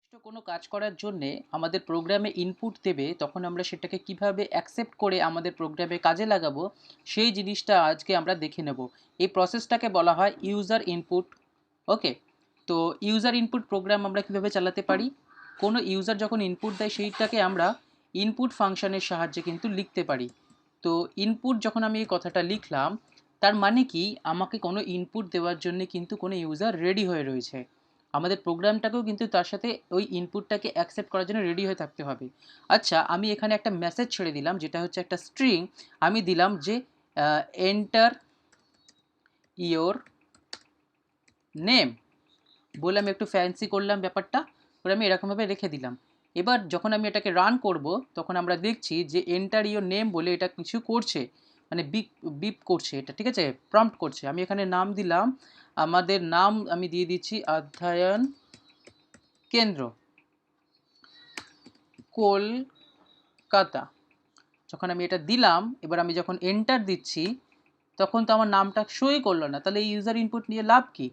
নির্দিষ্ট কোনো কাজ করার জন্যে আমাদের প্রোগ্রামে ইনপুট দেবে, তখন আমরা সেটাকে কিভাবে অ্যাকসেপ্ট করে আমাদের প্রোগ্রামে কাজে লাগাবো, সেই জিনিসটা আজকে আমরা দেখে নেব। এই প্রসেসটাকে বলা হয় ইউজার ইনপুট। ওকে, তো ইউজার ইনপুট প্রোগ্রাম আমরা কিভাবে চালাতে পারি? কোনো ইউজার যখন ইনপুট দেয় সেইটাকে আমরা ইনপুট ফাংশনের সাহায্যে কিন্তু লিখতে পারি। তো ইনপুট যখন আমি এই কথাটা লিখলাম, তার মানে কি আমাকে কোনো ইনপুট দেওয়ার জন্য কিন্তু কোনো ইউজার রেডি হয়ে রয়েছে। আমাদের প্রোগ্রামটাকেও কিন্তু তার সাথে ওই ইনপুটটাকে অ্যাকসেপ্ট করার জন্য রেডি হয়ে থাকতে হবে। আচ্ছা, আমি এখানে একটা মেসেজ ছেড়ে দিলাম যেটা হচ্ছে একটা স্ট্রিং। আমি দিলাম যে এন্টার ইওর নেম বলে আমি একটু ফ্যান্সি করলাম ব্যাপারটা, করে আমি এরকমভাবে রেখে দিলাম। এবার যখন আমি এটাকে রান করব, তখন আমরা দেখছি যে এন্টার ইওর নেম বলে এটা কিছু করছে, মানে বিপ বিপ করছে এটা, ঠিক আছে, প্রম্পট করছে। আমি এখানে নাম দিলাম, আমাদের নাম আমি দিয়ে দিচ্ছি অধ্যয়ন কেন্দ্র কলকাতা। যখন আমি এটা দিলাম, এবার আমি যখন এন্টার দিচ্ছি, তখন তো আমার নামটা সই করলো না, তাহলে এই ইউজার ইনপুট নিয়ে লাভ কি?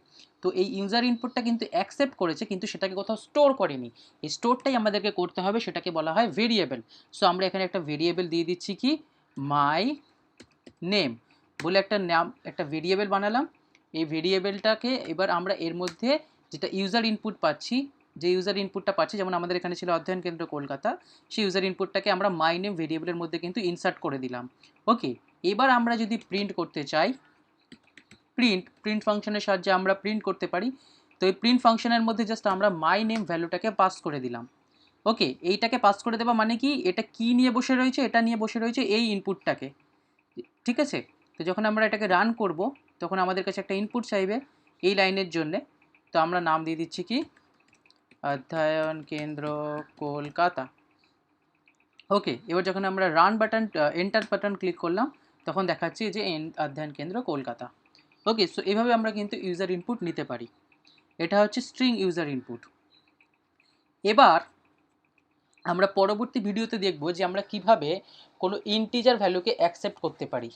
তো এই ইউজার ইনপুটটা কিন্তু অ্যাকসেপ্ট করেছে, কিন্তু সেটাকে কোথাও স্টোর করেনি। এই স্টোরটাই আমাদেরকে করতে হবে, সেটাকে বলা হয় ভেরিয়েবল। সো আমরা এখানে একটা ভেরিয়েবল দিয়ে দিচ্ছি কি, মাই নেম বলে একটা নাম, একটা ভেরিয়েবল বানালাম। এই ভেরিয়েবলটাকে এবার আমরা এর মধ্যে যেটা ইউজার ইনপুট পাচ্ছি, যে ইউজার ইনপুটটা পাচ্ছি, যেমন আমাদের এখানে ছিল অধ্যয়ন কেন্দ্র কলকাতা, সেই ইউজার ইনপুটটাকে আমরা মাই নেম ভেরিয়েবলের মধ্যে কিন্তু ইনসার্ট করে দিলাম। ওকে, এবার আমরা যদি প্রিন্ট করতে চাই, প্রিন্ট ফাংশনের সাহায্যে আমরা প্রিন্ট করতে পারি। তো এই প্রিন্ট ফাংশনের মধ্যে জাস্ট আমরা মাই নেম ভ্যালুটাকে পাস করে দিলাম। ওকে, এইটাকে পাস করে দেওয়া মানে কি, এটা কি নিয়ে বসে রয়েছে, এটা নিয়ে বসে রয়েছে এই ইনপুটটাকে, ঠিক আছে। তো যখন আমরা এটাকে রান করব, তখন আমাদের কাছে একটা ইনপুট চাইবে এই লাইনের জন্যে। তো আমরা নাম দিয়ে দিচ্ছি কি, অধ্যয়ন কেন্দ্র কলকাতা। ওকে, এবার যখন আমরা run button, enter button click করলাম, তখন দেখাচ্ছি যে অধ্যয়ন কেন্দ্র কলকাতা। ওকে, সো এভাবে আমরা কিন্তু ইউজার ইনপুট নিতে পারি। এটা হচ্ছে স্ট্রিং ইউজার ইনপুট। এবার আমরা পরবর্তী ভিডিওতে দেখব যে আমরা কিভাবে কোনো ইন্টিজার ভ্যালুকে অ্যাকসেপ্ট করতে পারি।